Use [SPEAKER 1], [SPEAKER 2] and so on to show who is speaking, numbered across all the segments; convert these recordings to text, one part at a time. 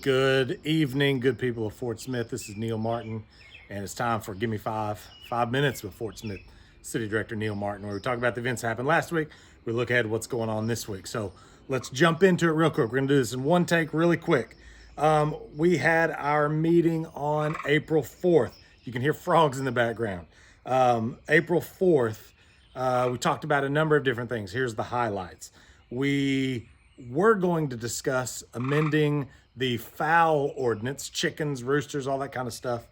[SPEAKER 1] Good evening, good people of Fort Smith. This is Neil Martin, and it's time for Give Me 5 minutes with Fort Smith City Director Neil Martin, where we talk about the events that happened last week. We look ahead at what's going on this week. So let's jump into it real quick. We're going to do this in one take really quick. We had our meeting on April 4th. You can hear frogs in the background. April 4th, we talked about a number of different things. Here's the highlights. We were going to discuss amending the Fowl Ordinance, chickens, roosters, all that kind of stuff,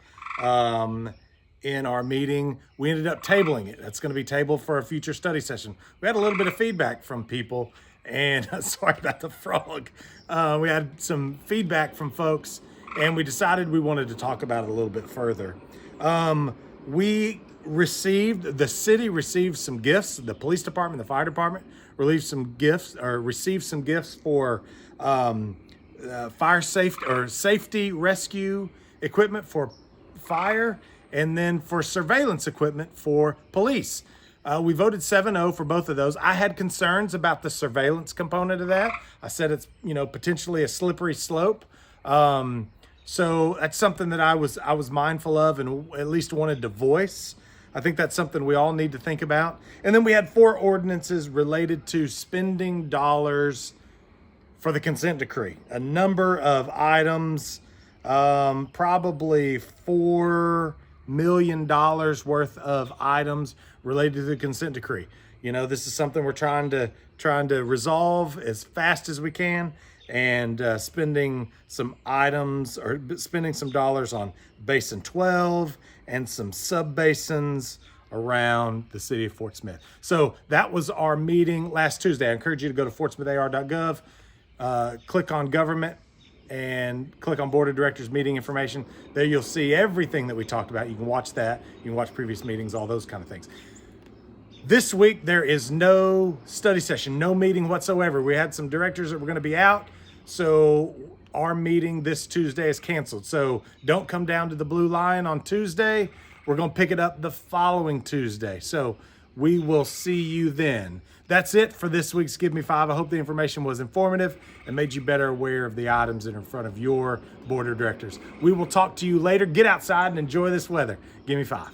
[SPEAKER 1] in our meeting. We ended up tabling it. That's going to be tabled for a future study session. We had a little bit of feedback from people, and sorry about the frog. We had some feedback from folks, and we decided we wanted to talk about it a little bit further. The city received some gifts. The police department, the fire department received some gifts for fire safety rescue equipment for fire, and then for surveillance equipment for police. We voted 7-0 for both of those. I had concerns about the surveillance component of that. I said it's potentially a slippery slope. So that's something that I was mindful of and at least wanted to voice. I think that's something we all need to think about. And then we had 4 ordinances related to spending dollars for the consent decree. A number of items, probably $4 million worth of items related to the consent decree. This is something we're trying to resolve as fast as we can, and spending some dollars on Basin 12 and some sub basins around the city of Fort Smith. So that was our meeting last Tuesday. I encourage you to go to fortsmithar.gov, click on government, and click on board of directors meeting information. There you'll see everything that we talked about. You can watch that. You can watch previous meetings, all those kind of things. This week, there is no study session, no meeting whatsoever. We had some directors that were going to be out, so our meeting this Tuesday is canceled. So don't come down to the Blue Lion on Tuesday. We're going to pick it up the following Tuesday. So we will see you then. That's it for this week's Give Me 5. I hope the information was informative and made you better aware of the items that are in front of your board of directors. We will talk to you later. Get outside and enjoy this weather. Give Me 5.